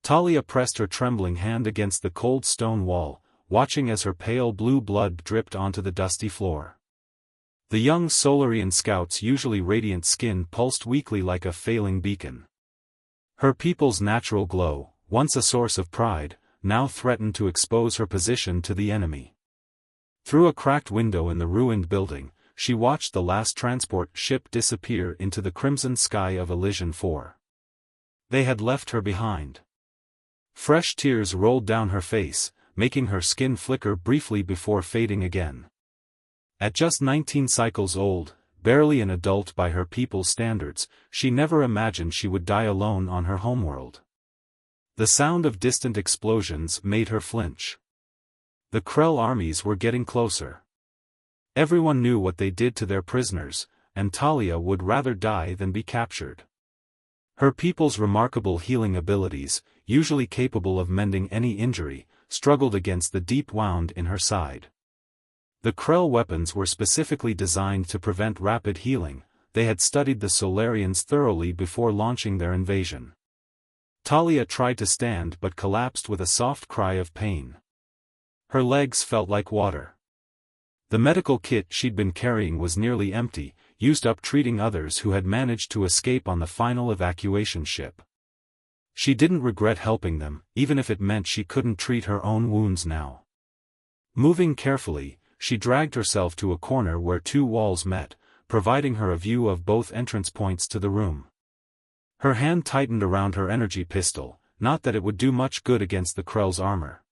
Talia pressed her trembling hand against the cold stone wall, watching as her pale blue blood dripped onto the dusty floor. The young Solarian scout's usually radiant skin pulsed weakly like a failing beacon. Her people's natural glow, once a source of pride, now threatened to expose her position to the enemy. Through a cracked window in the ruined building, she watched the last transport ship disappear into the crimson sky of Elysian 4. They had left her behind. Fresh tears rolled down her face, making her skin flicker briefly before fading again. At just 19 cycles old, barely an adult by her people's standards, she never imagined she would die alone on her homeworld. The sound of distant explosions made her flinch. The Krell armies were getting closer. Everyone knew what they did to their prisoners, and Talia would rather die than be captured. Her people's remarkable healing abilities, usually capable of mending any injury, struggled against the deep wound in her side. The Krell weapons were specifically designed to prevent rapid healing. They had studied the Solarians thoroughly before launching their invasion. Talia tried to stand but collapsed with a soft cry of pain. Her legs felt like water. The medical kit she'd been carrying was nearly empty, used up treating others who had managed to escape on the final evacuation ship. She didn't regret helping them, even if it meant she couldn't treat her own wounds now. Moving carefully, she dragged herself to a corner where two walls met, providing her a view of both entrance points to the room. Her hand tightened around her energy pistol, not that it would do much good against the Krell's armor.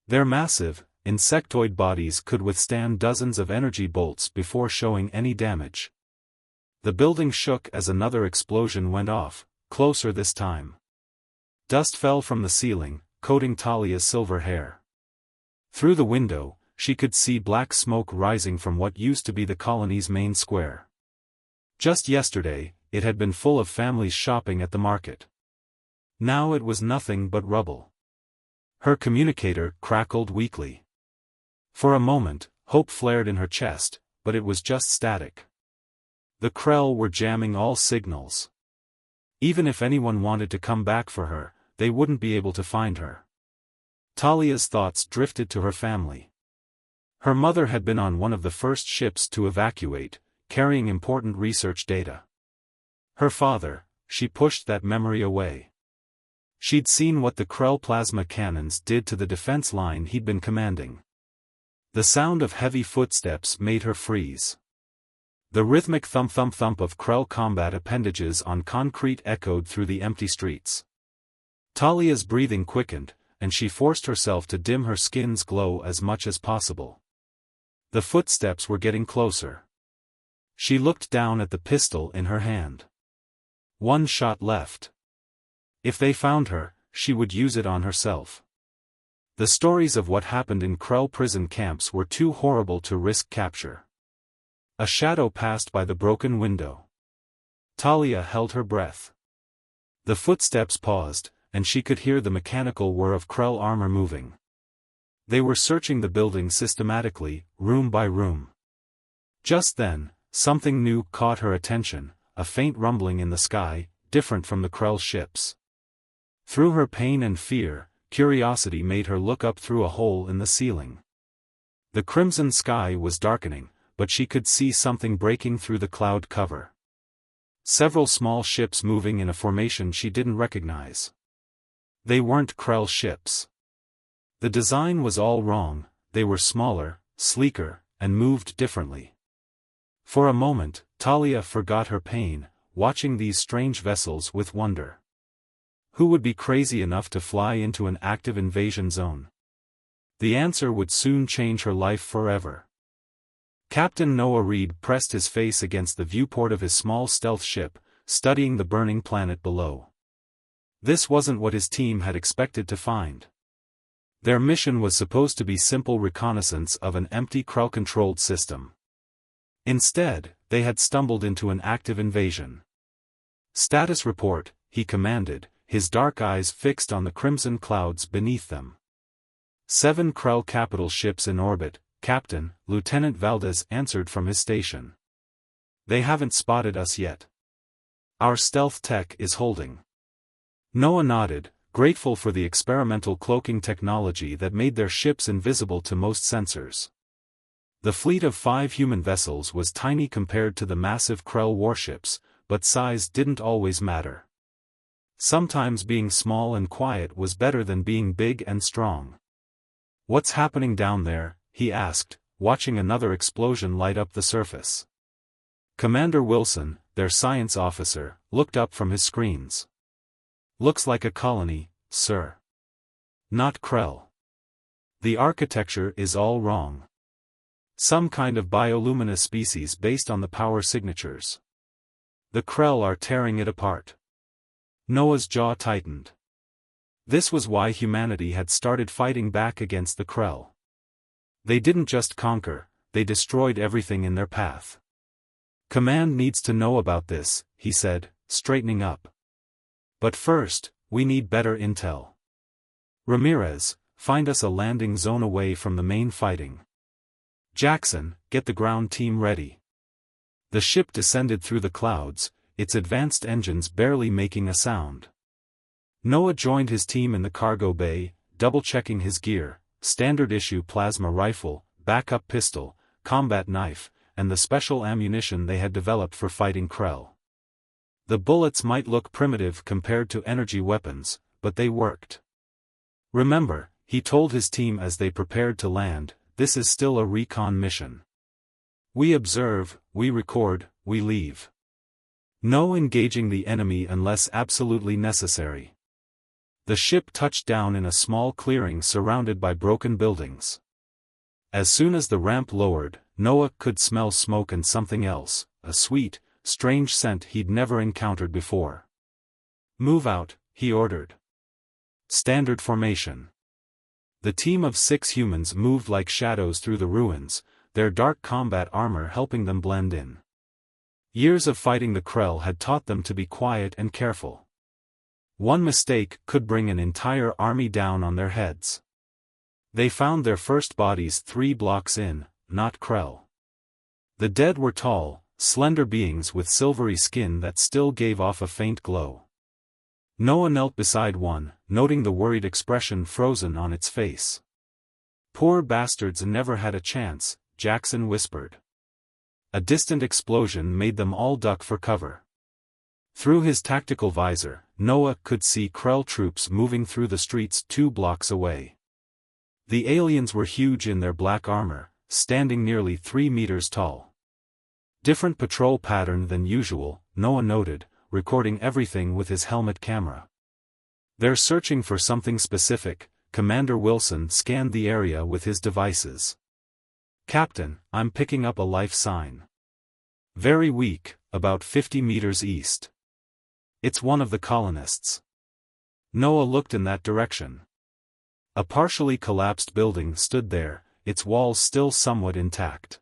Their massive, insectoid bodies could withstand dozens of energy bolts before showing any damage. The building shook as another explosion went off, closer this time. Dust fell from the ceiling, coating Talia's silver hair. Through the window, she could see black smoke rising from what used to be the colony's main square. Just yesterday, it had been full of families shopping at the market. Now it was nothing but rubble. Her communicator crackled weakly. For a moment, hope flared in her chest, but it was just static. The Krell were jamming all signals. Even if anyone wanted to come back for her, they wouldn't be able to find her. Talia's thoughts drifted to her family. Her mother had been on one of the first ships to evacuate, carrying important research data. Her father, she pushed that memory away. She'd seen what the Krell plasma cannons did to the defense line he'd been commanding. The sound of heavy footsteps made her freeze. The rhythmic thump-thump-thump of Krell combat appendages on concrete echoed through the empty streets. Talia's breathing quickened, and she forced herself to dim her skin's glow as much as possible. The footsteps were getting closer. She looked down at the pistol in her hand. One shot left. If they found her, she would use it on herself. The stories of what happened in Krell prison camps were too horrible to risk capture. A shadow passed by the broken window. Talia held her breath. The footsteps paused, and she could hear the mechanical whir of Krell armor moving. They were searching the building systematically, room by room. Just then, something new caught her attention, a faint rumbling in the sky, different from the Krell ships. Through her pain and fear, curiosity made her look up through a hole in the ceiling. The crimson sky was darkening, but she could see something breaking through the cloud cover. Several small ships moving in a formation she didn't recognize. They weren't Krell ships. The design was all wrong, they were smaller, sleeker, and moved differently. For a moment, Talia forgot her pain, watching these strange vessels with wonder. Who would be crazy enough to fly into an active invasion zone? The answer would soon change her life forever. Captain Noah Reed pressed his face against the viewport of his small stealth ship, studying the burning planet below. This wasn't what his team had expected to find. Their mission was supposed to be simple reconnaissance of an empty Krell-controlled system. Instead, they had stumbled into an active invasion. "Status report," he commanded, his dark eyes fixed on the crimson clouds beneath them. 7 Krell capital ships in orbit, Captain. Lieutenant Valdez answered from his station. "They haven't spotted us yet. Our stealth tech is holding." Noah nodded, grateful for the experimental cloaking technology that made their ships invisible to most sensors. The fleet of 5 human vessels was tiny compared to the massive Krell warships, but size didn't always matter. Sometimes being small and quiet was better than being big and strong. "What's happening down there?" he asked, watching another explosion light up the surface. Commander Wilson, their science officer, looked up from his screens. "Looks like a colony, sir. Not Krell. The architecture is all wrong. Some kind of bioluminescent species based on the power signatures. The Krell are tearing it apart." Noah's jaw tightened. This was why humanity had started fighting back against the Krell. They didn't just conquer, they destroyed everything in their path. "Command needs to know about this," he said, straightening up. "But first, we need better intel. Ramirez, find us a landing zone away from the main fighting. Jackson, get the ground team ready." The ship descended through the clouds, its advanced engines barely making a sound. Noah joined his team in the cargo bay, double-checking his gear: standard-issue plasma rifle, backup pistol, combat knife, and the special ammunition they had developed for fighting Krell. The bullets might look primitive compared to energy weapons, but they worked. "Remember," he told his team as they prepared to land, "this is still a recon mission. We observe, we record, we leave. No engaging the enemy unless absolutely necessary." The ship touched down in a small clearing surrounded by broken buildings. As soon as the ramp lowered, Noah could smell smoke and something else, a sweet, strange scent he'd never encountered before. "Move out," he ordered. Standard formation. The team of 6 humans moved like shadows through the ruins, their dark combat armor helping them blend in. Years of fighting the Krell had taught them to be quiet and careful. One mistake could bring an entire army down on their heads. They found their first bodies 3 blocks in, not Krell. The dead were tall, slender beings with silvery skin that still gave off a faint glow. Noah knelt beside one, noting the worried expression frozen on its face. "Poor bastards never had a chance," Jackson whispered. A distant explosion made them all duck for cover. Through his tactical visor, Noah could see Krell troops moving through the streets 2 blocks away. The aliens were huge in their black armor, standing nearly 3 meters tall. Different patrol pattern than usual, Noah noted, recording everything with his helmet camera. "They're searching for something specific." Commander Wilson scanned the area with his devices. "Captain, I'm picking up a life sign. Very weak, about 50 meters east. It's one of the colonists." Noah looked in that direction. A partially collapsed building stood there, its walls still somewhat intact.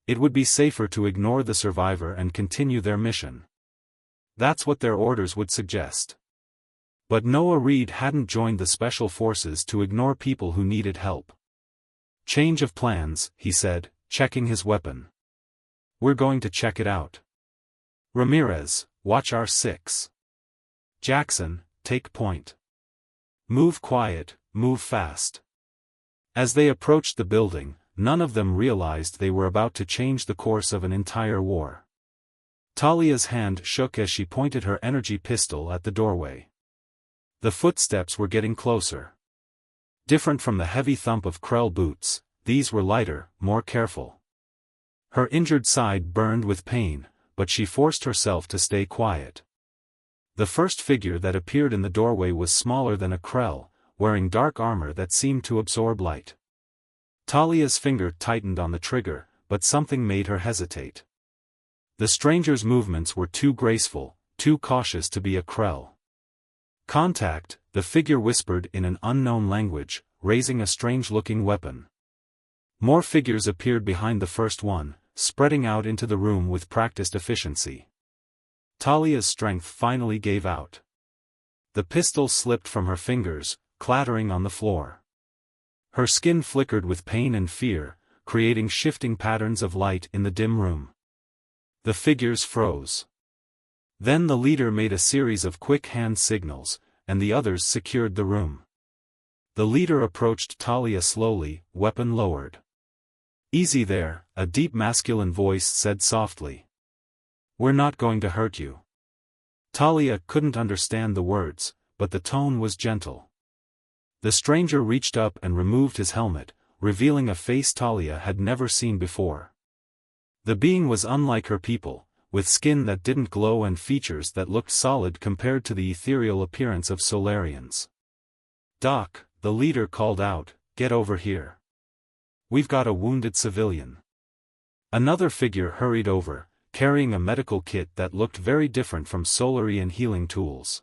It would be safer to ignore the survivor and continue their mission. That's what their orders would suggest. But Noah Reed hadn't joined the special forces to ignore people who needed help. "Change of plans," he said, checking his weapon. "We're going to check it out. Ramirez, watch R6. Jackson, take point. Move quiet, move fast." As they approached the building, none of them realized they were about to change the course of an entire war. Talia's hand shook as she pointed her energy pistol at the doorway. The footsteps were getting closer. Different from the heavy thump of Krell boots, these were lighter, more careful. Her injured side burned with pain, but she forced herself to stay quiet. The first figure that appeared in the doorway was smaller than a Krell, wearing dark armor that seemed to absorb light. Talia's finger tightened on the trigger, but something made her hesitate. The stranger's movements were too graceful, too cautious to be a Krell. "Contact," the figure whispered in an unknown language, raising a strange-looking weapon. More figures appeared behind the first one, spreading out into the room with practiced efficiency. Talia's strength finally gave out. The pistol slipped from her fingers, clattering on the floor. Her skin flickered with pain and fear, creating shifting patterns of light in the dim room. The figures froze. Then the leader made a series of quick hand signals, and the others secured the room. The leader approached Talia slowly, weapon lowered. "Easy there," a deep masculine voice said softly. "We're not going to hurt you." Talia couldn't understand the words, but the tone was gentle. The stranger reached up and removed his helmet, revealing a face Talia had never seen before. The being was unlike her people, with skin that didn't glow and features that looked solid compared to the ethereal appearance of Solarians. "Doc," the leader called out, "get over here. We've got a wounded civilian." Another figure hurried over, carrying a medical kit that looked very different from Solarian healing tools.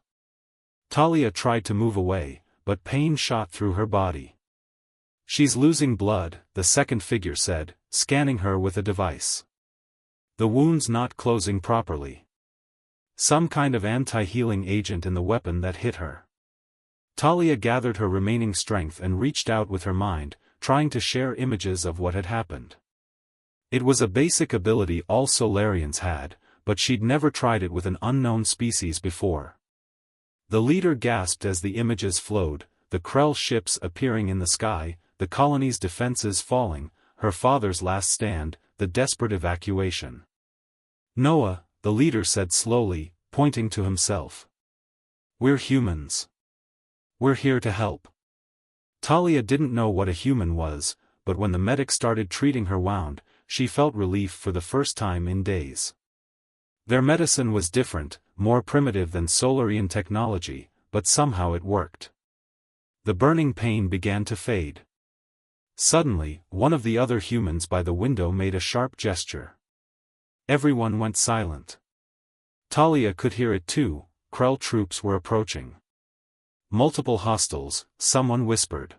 Talia tried to move away, but pain shot through her body. "She's losing blood," the second figure said, scanning her with a device. "The wound's not closing properly. Some kind of anti-healing agent in the weapon that hit her." Talia gathered her remaining strength and reached out with her mind, trying to share images of what had happened. It was a basic ability all Solarians had, but she'd never tried it with an unknown species before. The leader gasped as the images flowed, the Krell ships appearing in the sky, the colony's defenses falling, her father's last stand, the desperate evacuation. "Noah," the leader said slowly, pointing to himself. "We're humans. We're here to help." Talia didn't know what a human was, but when the medic started treating her wound, she felt relief for the first time in days. Their medicine was different, more primitive than Solarian technology, but somehow it worked. The burning pain began to fade. Suddenly, one of the other humans by the window made a sharp gesture. Everyone went silent. Talia could hear it too, Krell troops were approaching. "Multiple hostiles," someone whispered.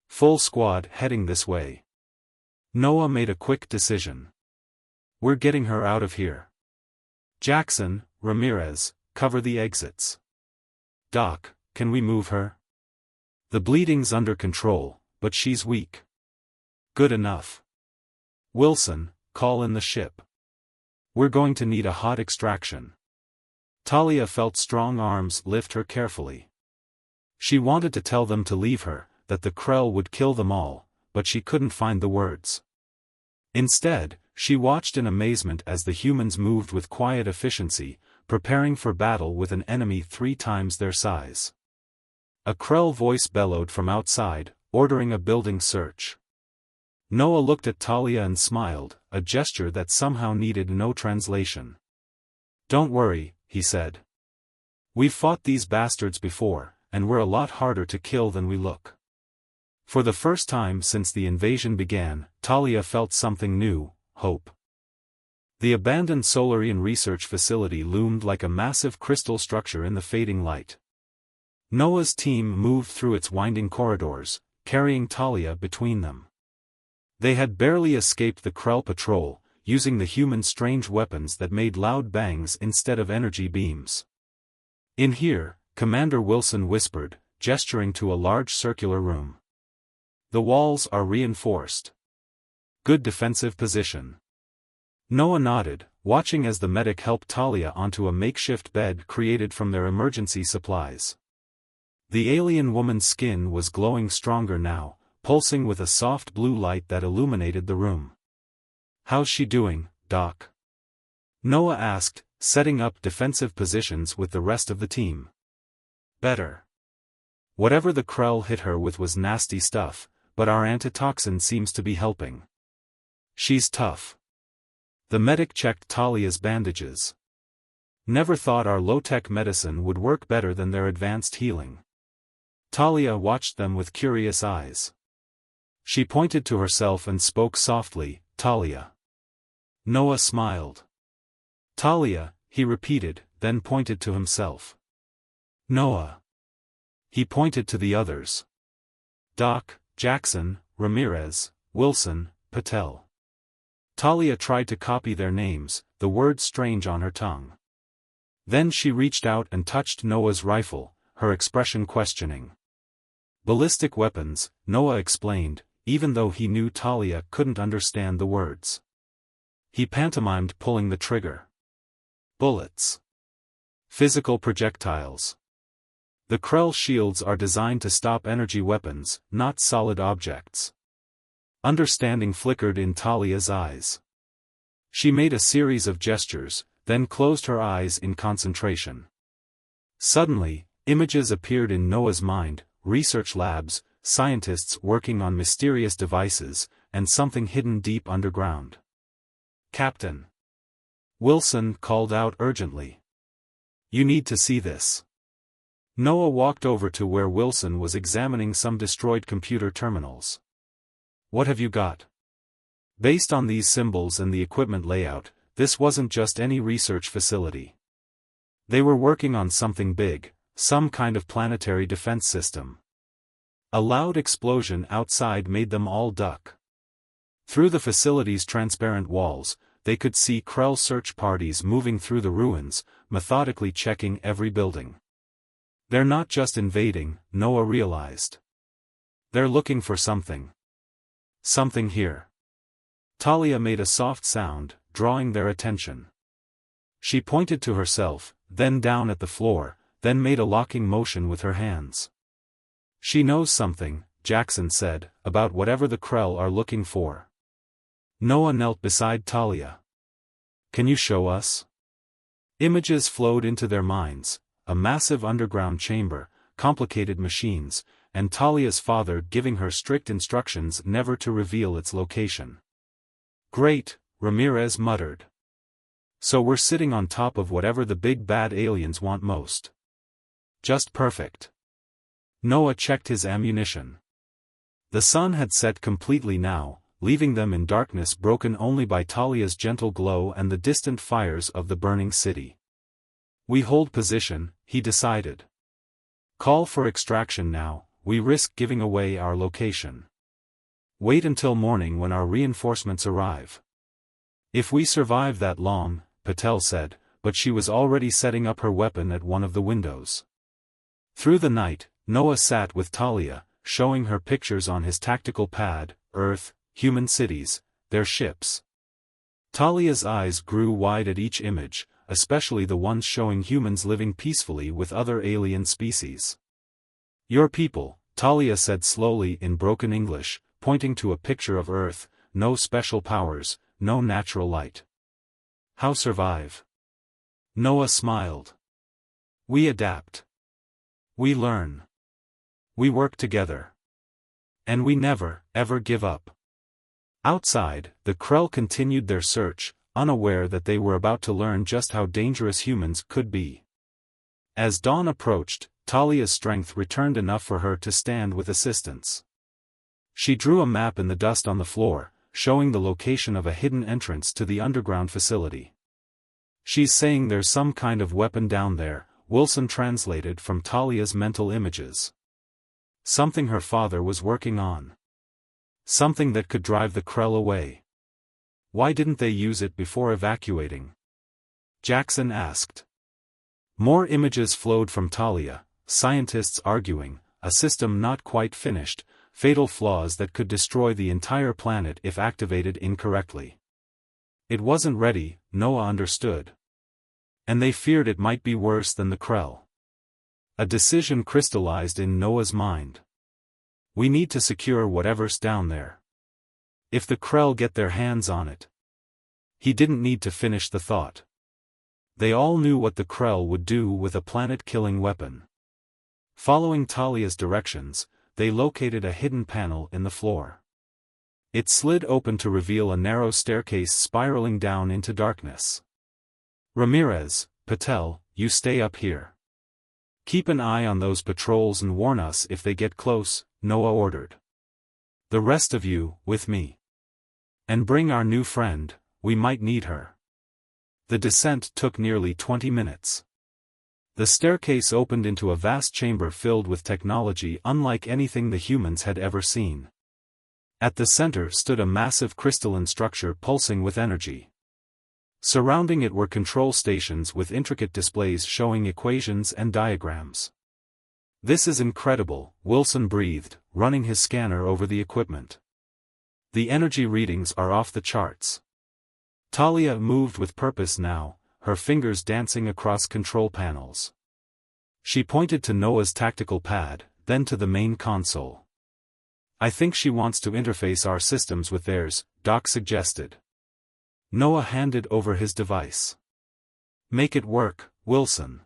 "Full squad heading this way." Noah made a quick decision. "We're getting her out of here. Jackson, Ramirez, cover the exits. Doc, can we move her? The bleeding's under control, but she's weak." "Good enough. Wilson, call in the ship. We're going to need a hot extraction." Talia felt strong arms lift her carefully. She wanted to tell them to leave her, that the Krell would kill them all, but she couldn't find the words. Instead, she watched in amazement as the humans moved with quiet efficiency, preparing for battle with an enemy 3 times their size. A Krell voice bellowed from outside, ordering a building search. Noah looked at Talia and smiled, a gesture that somehow needed no translation. "Don't worry," he said. "We've fought these bastards before, and we're a lot harder to kill than we look." For the first time since the invasion began, Talia felt something new, hope. The abandoned Solarian research facility loomed like a massive crystal structure in the fading light. Noah's team moved through its winding corridors, carrying Talia between them. They had barely escaped the Krell patrol, using the human strange weapons that made loud bangs instead of energy beams. "In here," Commander Wilson whispered, gesturing to a large circular room. "The walls are reinforced. Good defensive position." Noah nodded, watching as the medic helped Talia onto a makeshift bed created from their emergency supplies. The alien woman's skin was glowing stronger now, pulsing with a soft blue light that illuminated the room. "How's she doing, Doc?" Noah asked, setting up defensive positions with the rest of the team. "Better. Whatever the Krell hit her with was nasty stuff, but our antitoxin seems to be helping. She's tough." The medic checked Talia's bandages. "Never thought our low-tech medicine would work better than their advanced healing." Talia watched them with curious eyes. She pointed to herself and spoke softly, "Talia." Noah smiled. "Talia," he repeated, then pointed to himself. "Noah." He pointed to the others. "Doc, Jackson, Ramirez, Wilson, Patel." Talia tried to copy their names, the words strange on her tongue. Then she reached out and touched Noah's rifle, her expression questioning. "Ballistic weapons," Noah explained, even though he knew Talia couldn't understand the words. He pantomimed pulling the trigger. "Bullets. Physical projectiles." The Krell shields are designed to stop energy weapons, not solid objects. Understanding flickered in Talia's eyes. She made a series of gestures, then closed her eyes in concentration. Suddenly, images appeared in Noah's mind: research labs, scientists working on mysterious devices, and something hidden deep underground. "Captain!" Wilson called out urgently. "You need to see this." Noah walked over to where Wilson was examining some destroyed computer terminals. "What have you got?" Based on these symbols and the equipment layout, this wasn't just any research facility. They were working on something big, some kind of planetary defense system. A loud explosion outside made them all duck. Through the facility's transparent walls, they could see Krell search parties moving through the ruins, methodically checking every building. They're not just invading, Noah realized. They're looking for something. Something here. Talia made a soft sound, drawing their attention. She pointed to herself, then down at the floor, then made a locking motion with her hands. "She knows something," Jackson said, "about whatever the Krell are looking for." Noah knelt beside Talia. "Can you show us?" Images flowed into their minds: a massive underground chamber, complicated machines, and Talia's father giving her strict instructions never to reveal its location. "Great," Ramirez muttered. "So we're sitting on top of whatever the big bad aliens want most." "Just perfect." Noah checked his ammunition. The sun had set completely now, leaving them in darkness broken only by Talia's gentle glow and the distant fires of the burning city. "We hold position," he decided. "Call for extraction now, we risk giving away our location. Wait until morning when our reinforcements arrive." "If we survive that long," Patel said, but she was already setting up her weapon at one of the windows. Through the night, Noah sat with Talia, showing her pictures on his tactical pad: Earth, human cities, their ships. Talia's eyes grew wide at each image, especially the ones showing humans living peacefully with other alien species. "Your people," Talia said slowly in broken English, pointing to a picture of Earth: "no special powers, no natural light. How survive?" Noah smiled. "We adapt. We learn. We work together. And we never, ever give up." Outside, the Krell continued their search, unaware that they were about to learn just how dangerous humans could be. As dawn approached, Talia's strength returned enough for her to stand with assistance. She drew a map in the dust on the floor, showing the location of a hidden entrance to the underground facility. "She's saying there's some kind of weapon down there," Wilson translated from Talia's mental images. "Something her father was working on. Something that could drive the Krell away." "Why didn't they use it before evacuating?" Jackson asked. More images flowed from Talia, scientists arguing, a system not quite finished, fatal flaws that could destroy the entire planet if activated incorrectly. It wasn't ready, Noah understood. And they feared it might be worse than the Krell. A decision crystallized in Noah's mind. "We need to secure whatever's down there. If the Krell get their hands on it." He didn't need to finish the thought. They all knew what the Krell would do with a planet-killing weapon. Following Talia's directions, they located a hidden panel in the floor. It slid open to reveal a narrow staircase spiraling down into darkness. "Ramirez, Patel, you stay up here. Keep an eye on those patrols and warn us if they get close," Noah ordered. "The rest of you, with me. And bring our new friend, we might need her." The descent took nearly 20 minutes. The staircase opened into a vast chamber filled with technology unlike anything the humans had ever seen. At the center stood a massive crystalline structure pulsing with energy. Surrounding it were control stations with intricate displays showing equations and diagrams. "This is incredible," Wilson breathed, running his scanner over the equipment. "The energy readings are off the charts." Talia moved with purpose now, her fingers dancing across control panels. She pointed to Noah's tactical pad, then to the main console. I think she wants to interface our systems with theirs, Doc suggested. Noah handed over his device. Make it work, Wilson.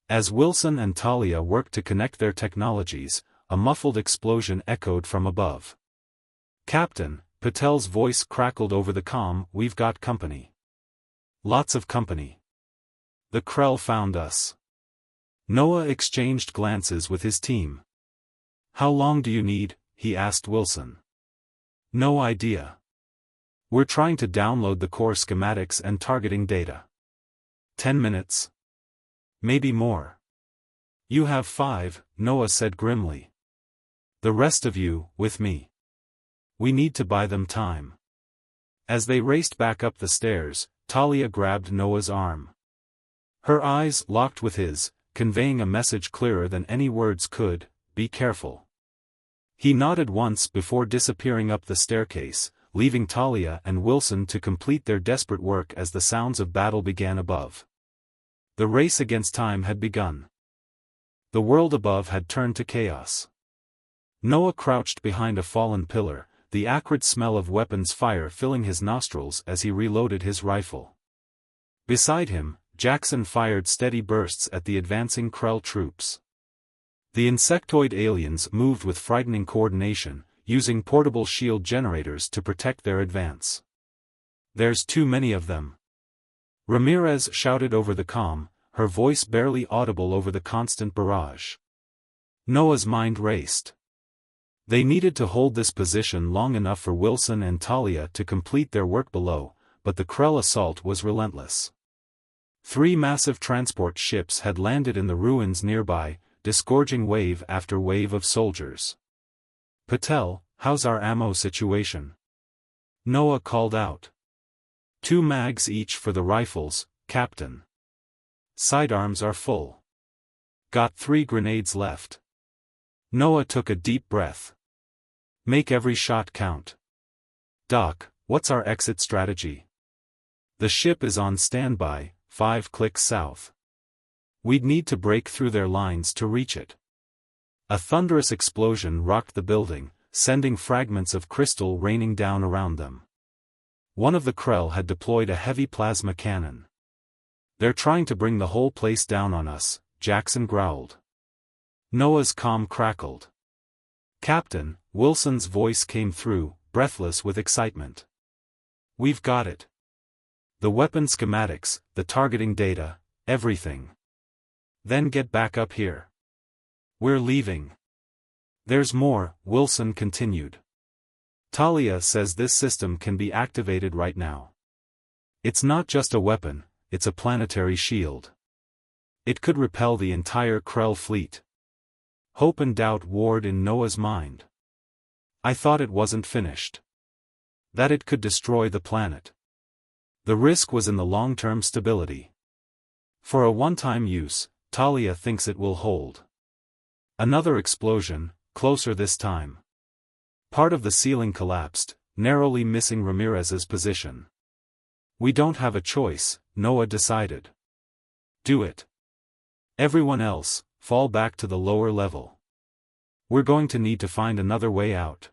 As Wilson and Talia worked to connect their technologies, a muffled explosion echoed from above. Captain, Patel's voice crackled over the comm, we've got company. Lots of company. The Krell found us. Noah exchanged glances with his team. How long do you need? He asked Wilson. No idea. We're trying to download the core schematics and targeting data. 10 minutes. Maybe more. You have 5, Noah said grimly. The rest of you, with me. We need to buy them time. As they raced back up the stairs, Talia grabbed Noah's arm. Her eyes locked with his, conveying a message clearer than any words could, be careful. He nodded once before disappearing up the staircase, leaving Talia and Wilson to complete their desperate work as the sounds of battle began above. The race against time had begun. The world above had turned to chaos. Noah crouched behind a fallen pillar, the acrid smell of weapons fire filling his nostrils as he reloaded his rifle. Beside him, Jackson fired steady bursts at the advancing Krell troops. The insectoid aliens moved with frightening coordination, using portable shield generators to protect their advance. There's too many of them. Ramirez shouted over the comm, her voice barely audible over the constant barrage. Noah's mind raced. They needed to hold this position long enough for Wilson and Talia to complete their work below, but the Krell assault was relentless. 3 massive transport ships had landed in the ruins nearby, disgorging wave after wave of soldiers. Patel, how's our ammo situation? Noah called out. 2 mags each for the rifles, Captain. Sidearms are full. Got 3 grenades left. Noah took a deep breath. Make every shot count. Doc, what's our exit strategy? The ship is on standby, 5 clicks south. We'd need to break through their lines to reach it. A thunderous explosion rocked the building, sending fragments of crystal raining down around them. One of the Krell had deployed a heavy plasma cannon. They're trying to bring the whole place down on us, Jackson growled. Noah's comm crackled. Captain, Wilson's voice came through, breathless with excitement. We've got it. The weapon schematics, the targeting data, everything. Then get back up here. We're leaving. There's more, Wilson continued. Talia says this system can be activated right now. It's not just a weapon, it's a planetary shield. It could repel the entire Krell fleet. Hope and doubt warred in Noah's mind. I thought it wasn't finished. That it could destroy the planet. The risk was in the long-term stability. For a one-time use, Talia thinks it will hold. Another explosion, closer this time. Part of the ceiling collapsed, narrowly missing Ramirez's position. We don't have a choice, Noah decided. Do it. Everyone else, fall back to the lower level. We're going to need to find another way out.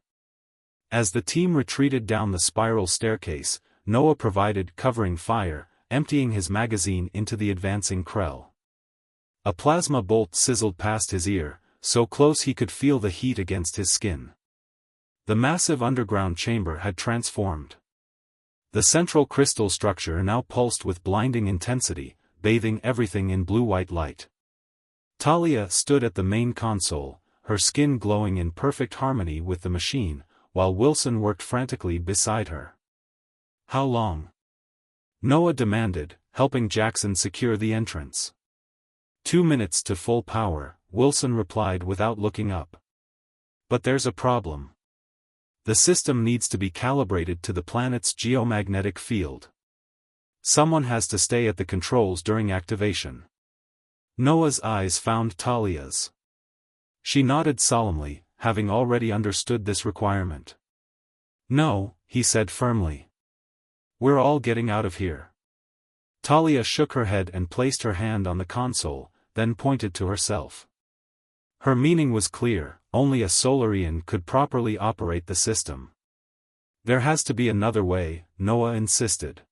As the team retreated down the spiral staircase, Noah provided covering fire, emptying his magazine into the advancing Krell. A plasma bolt sizzled past his ear, so close he could feel the heat against his skin. The massive underground chamber had transformed. The central crystal structure now pulsed with blinding intensity, bathing everything in blue-white light. Talia stood at the main console, her skin glowing in perfect harmony with the machine, while Wilson worked frantically beside her. How long? Noah demanded, helping Jackson secure the entrance. 2 minutes to full power, Wilson replied without looking up. But there's a problem. The system needs to be calibrated to the planet's geomagnetic field. Someone has to stay at the controls during activation. Noah's eyes found Talia's. She nodded solemnly, having already understood this requirement. No, he said firmly. We're all getting out of here. Talia shook her head and placed her hand on the console, then pointed to herself. Her meaning was clear: only a Solarian could properly operate the system. "There has to be another way," Noah insisted.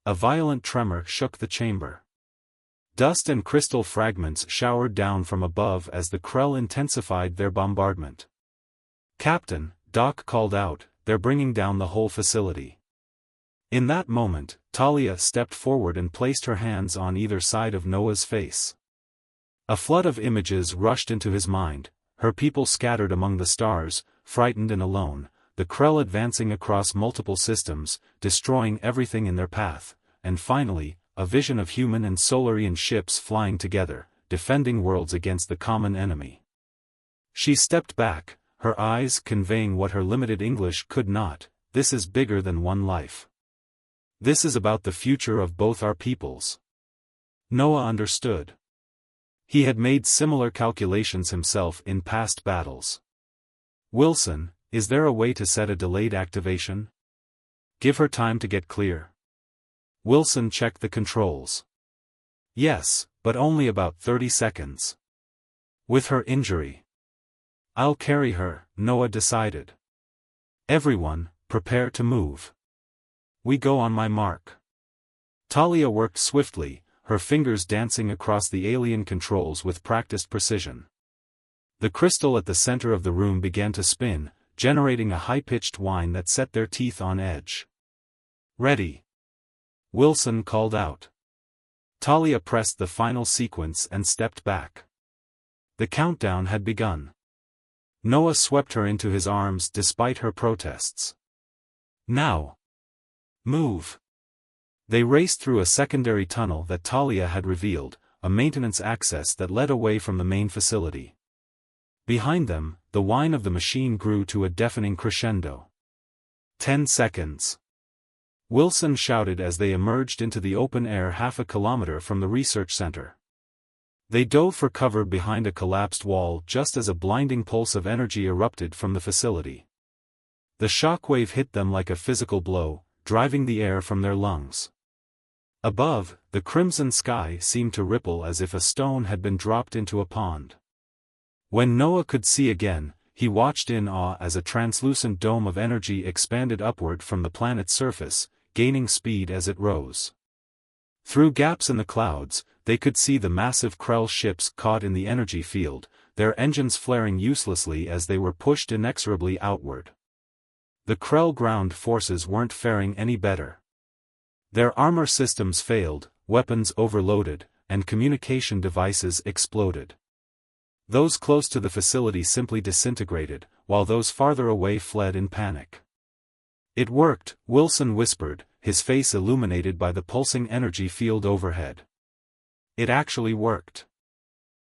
A violent tremor shook the chamber. Dust and crystal fragments showered down from above as the Krell intensified their bombardment. "Captain," Doc called out, "they're bringing down the whole facility." In that moment, Talia stepped forward and placed her hands on either side of Noah's face. A flood of images rushed into his mind: her people scattered among the stars, frightened and alone, the Krell advancing across multiple systems, destroying everything in their path, and finally, a vision of human and Solarian ships flying together, defending worlds against the common enemy. She stepped back, her eyes conveying what her limited English could not: "This is bigger than one life. This is about the future of both our peoples." Noah understood. He had made similar calculations himself in past battles. "Wilson, is there a way to set a delayed activation? Give her time to get clear." Wilson checked the controls. "Yes, but only about 30 seconds. With her injury." "I'll carry her," Noah decided. "Everyone, prepare to move. We go on my mark." Talia worked swiftly, her fingers dancing across the alien controls with practiced precision. The crystal at the center of the room began to spin, generating a high-pitched whine that set their teeth on edge. "Ready," Wilson called out. Talia pressed the final sequence and stepped back. The countdown had begun. Noah swept her into his arms despite her protests. "Now! Move!" They raced through a secondary tunnel that Talia had revealed, a maintenance access that led away from the main facility. Behind them, the whine of the machine grew to a deafening crescendo. 10 seconds. Wilson shouted as they emerged into the open air half a kilometer from the research center. They dove for cover behind a collapsed wall just as a blinding pulse of energy erupted from the facility. The shockwave hit them like a physical blow, driving the air from their lungs. Above, the crimson sky seemed to ripple as if a stone had been dropped into a pond. When Noah could see again, he watched in awe as a translucent dome of energy expanded upward from the planet's surface, gaining speed as it rose. Through gaps in the clouds, they could see the massive Krell ships caught in the energy field, their engines flaring uselessly as they were pushed inexorably outward. The Krell ground forces weren't faring any better. Their armor systems failed, weapons overloaded, and communication devices exploded. Those close to the facility simply disintegrated, while those farther away fled in panic. "It worked," Wilson whispered, his face illuminated by the pulsing energy field overhead. "It actually worked."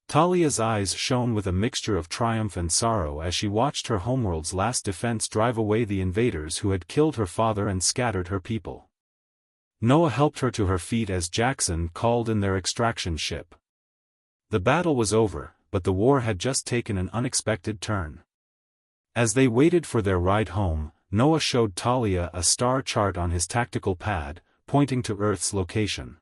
Talia's eyes shone with a mixture of triumph and sorrow as she watched her homeworld's last defense drive away the invaders who had killed her father and scattered her people. Noah helped her to her feet as Jackson called in their extraction ship. The battle was over, but the war had just taken an unexpected turn. As they waited for their ride home, Noah showed Talia a star chart on his tactical pad, pointing to Earth's location.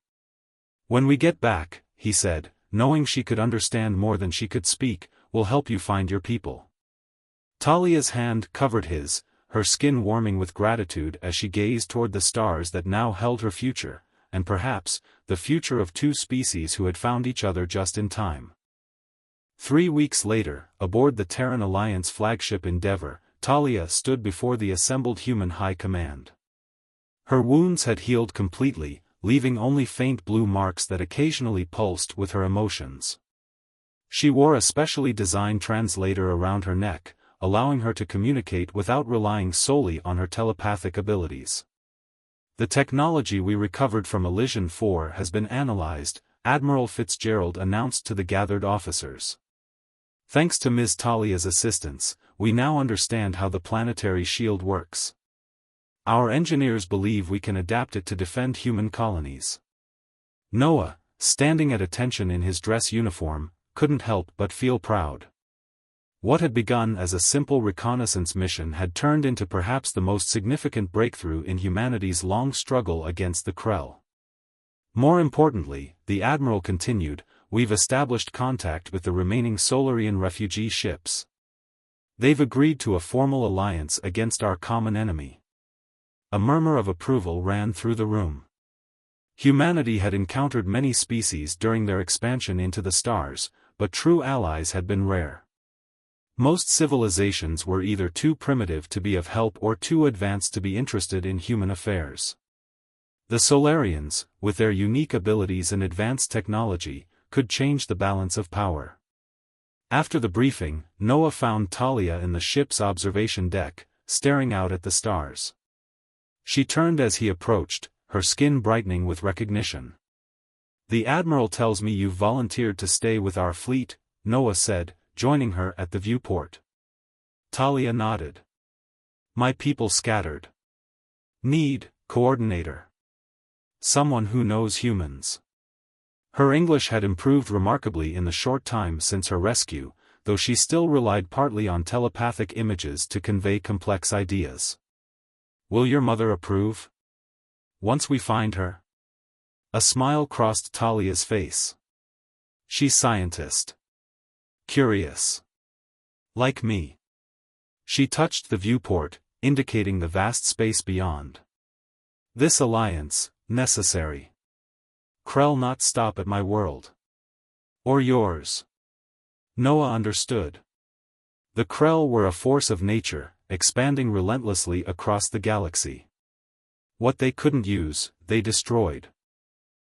"When we get back," he said, knowing she could understand more than she could speak, "we'll help you find your people." Talia's hand covered his, her skin warming with gratitude as she gazed toward the stars that now held her future, and perhaps, the future of two species who had found each other just in time. 3 weeks later, aboard the Terran Alliance flagship Endeavour, Talia stood before the assembled human high command. Her wounds had healed completely, leaving only faint blue marks that occasionally pulsed with her emotions. She wore a specially designed translator around her neck, allowing her to communicate without relying solely on her telepathic abilities. "The technology we recovered from Elysian 4 has been analyzed," Admiral Fitzgerald announced to the gathered officers. "Thanks to Ms. Talia's assistance, we now understand how the planetary shield works. Our engineers believe we can adapt it to defend human colonies." Noah, standing at attention in his dress uniform, couldn't help but feel proud. What had begun as a simple reconnaissance mission had turned into perhaps the most significant breakthrough in humanity's long struggle against the Krell. More importantly, the Admiral continued, we've established contact with the remaining Solarian refugee ships. They've agreed to a formal alliance against our common enemy." A murmur of approval ran through the room. Humanity had encountered many species during their expansion into the stars, but true allies had been rare. Most civilizations were either too primitive to be of help or too advanced to be interested in human affairs. The Solarians, with their unique abilities and advanced technology, could change the balance of power. After the briefing, Noah found Talia in the ship's observation deck, staring out at the stars. She turned as he approached, her skin brightening with recognition. "The Admiral tells me you've volunteered to stay with our fleet," Noah said, joining her at the viewport. Talia nodded. "My people scattered. Need, coordinator. Someone who knows humans." Her English had improved remarkably in the short time since her rescue, though she still relied partly on telepathic images to convey complex ideas. "Will your mother approve? Once we find her?" A smile crossed Talia's face. "She's scientist. Curious. Like me." She touched the viewport, indicating the vast space beyond. "This alliance, necessary. Krell not stop at my world. Or yours." Noah understood. The Krell were a force of nature, expanding relentlessly across the galaxy. What they couldn't use, they destroyed.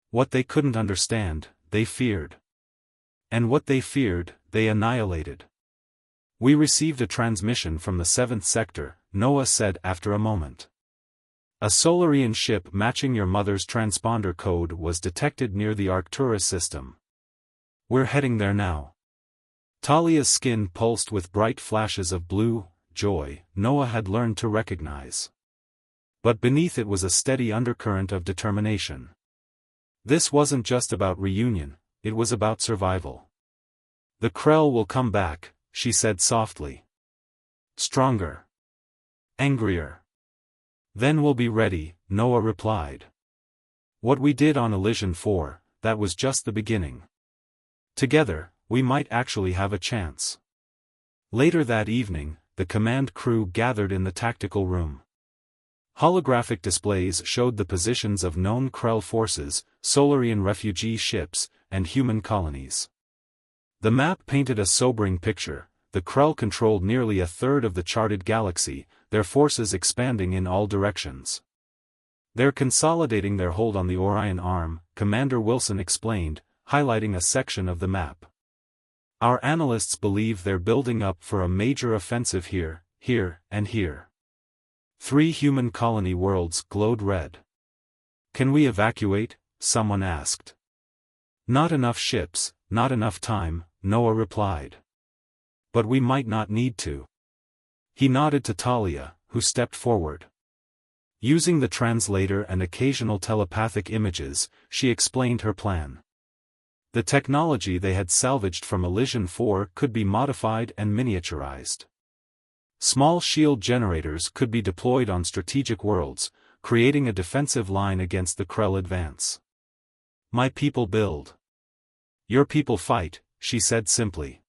What they couldn't understand, they feared. And what they feared, they annihilated. "We received a transmission from the 7th sector," Noah said after a moment. "A Solarian ship matching your mother's transponder code was detected near the Arcturus system. We're heading there now." Talia's skin pulsed with bright flashes of blue joy Noah had learned to recognize. But beneath it was a steady undercurrent of determination. This wasn't just about reunion, it was about survival. "The Krell will come back," she said softly. "Stronger. Angrier. Then we'll be ready," Noah replied. "What we did on Elysian 4, that was just the beginning. Together, we might actually have a chance." Later that evening, the command crew gathered in the tactical room. Holographic displays showed the positions of known Krell forces, Solarian refugee ships, and human colonies. The map painted a sobering picture. The Krell controlled nearly a third of the charted galaxy, their forces expanding in all directions. "They're consolidating their hold on the Orion Arm," Commander Wilson explained, highlighting a section of the map. "Our analysts believe they're building up for a major offensive here, and here." 3 human colony worlds glowed red. "Can we evacuate?" someone asked. "Not enough ships, not enough time," Noah replied. "But we might not need to." He nodded to Talia, who stepped forward. Using the translator and occasional telepathic images, she explained her plan. The technology they had salvaged from Elysian 4 could be modified and miniaturized. Small shield generators could be deployed on strategic worlds, creating a defensive line against the Krell advance. "My people build. Your people fight," she said simply.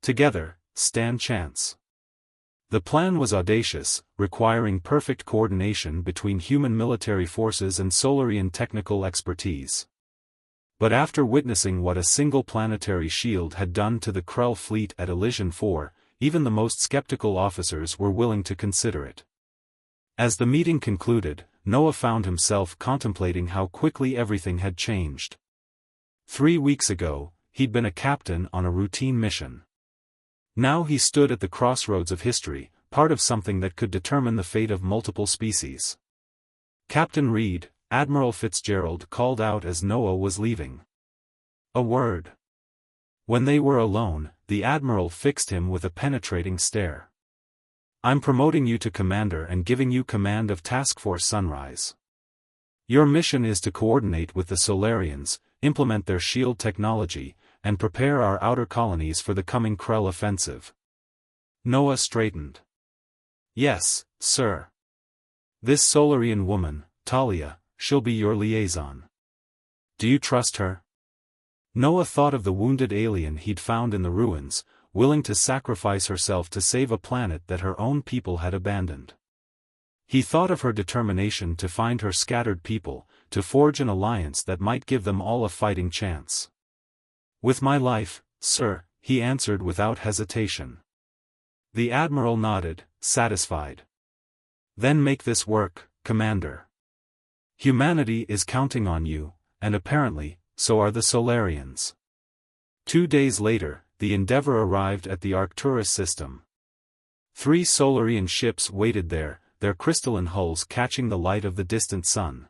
"Together, stand chance." The plan was audacious, requiring perfect coordination between human military forces and Solarian technical expertise. But after witnessing what a single planetary shield had done to the Krell fleet at Elysian 4, even the most skeptical officers were willing to consider it. As the meeting concluded, Noah found himself contemplating how quickly everything had changed. 3 weeks ago, he'd been a captain on a routine mission. Now he stood at the crossroads of history, part of something that could determine the fate of multiple species. "Captain Reed," Admiral Fitzgerald called out as Noah was leaving. "A word." When they were alone, the Admiral fixed him with a penetrating stare. "I'm promoting you to commander and giving you command of Task Force Sunrise. Your mission is to coordinate with the Solarians, implement their shield technology, and prepare our outer colonies for the coming Krell offensive." Noah straightened. "Yes, sir. This Solarian woman, Talia, she'll be your liaison. Do you trust her?" Noah thought of the wounded alien he'd found in the ruins, willing to sacrifice herself to save a planet that her own people had abandoned. He thought of her determination to find her scattered people, to forge an alliance that might give them all a fighting chance. "With my life, sir," he answered without hesitation. The admiral nodded, satisfied. "Then make this work, Commander. Humanity is counting on you, and apparently, so are the Solarians." 2 days later, the Endeavour arrived at the Arcturus system. 3 Solarian ships waited there, their crystalline hulls catching the light of the distant sun.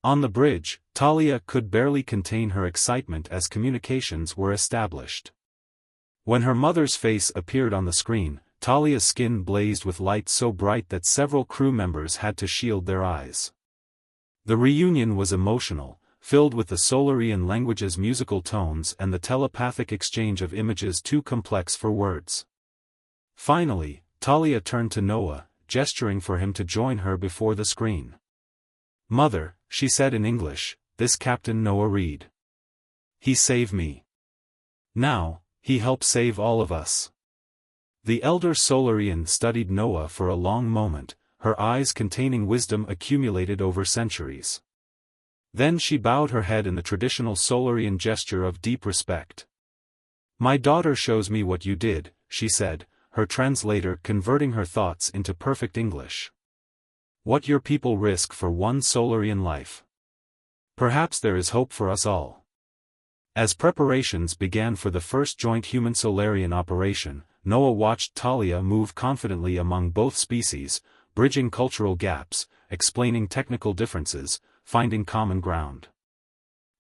On the bridge, Talia could barely contain her excitement as communications were established. When her mother's face appeared on the screen, Talia's skin blazed with light so bright that several crew members had to shield their eyes. The reunion was emotional, filled with the Solarian language's musical tones and the telepathic exchange of images too complex for words. Finally, Talia turned to Noah, gesturing for him to join her before the screen. "Mother," she said in English, "this Captain Noah Reed. He saved me. Now, he helped save all of us." The elder Solarian studied Noah for a long moment, her eyes containing wisdom accumulated over centuries. Then she bowed her head in the traditional Solarian gesture of deep respect. "My daughter shows me what you did," she said, her translator converting her thoughts into perfect English. "What your people risk for one Solarian life. Perhaps there is hope for us all." As preparations began for the first joint human-Solarian operation, Noah watched Talia move confidently among both species, bridging cultural gaps, explaining technical differences, finding common ground.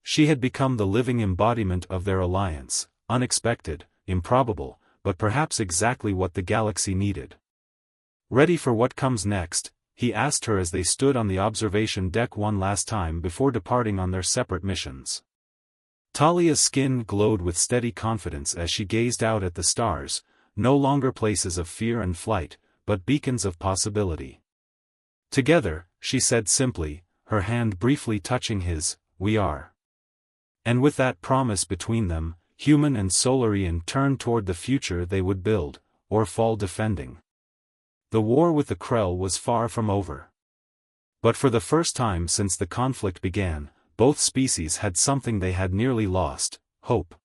She had become the living embodiment of their alliance, unexpected, improbable, but perhaps exactly what the galaxy needed. "Ready for what comes next?" he asked her as they stood on the observation deck one last time before departing on their separate missions. Talia's skin glowed with steady confidence as she gazed out at the stars, no longer places of fear and flight, but beacons of possibility. "Together," she said simply, her hand briefly touching his, "we are." And with that promise between them, human and Solarian turned toward the future they would build, or fall defending. The war with the Krell was far from over. But for the first time since the conflict began, both species had something they had nearly lost: hope.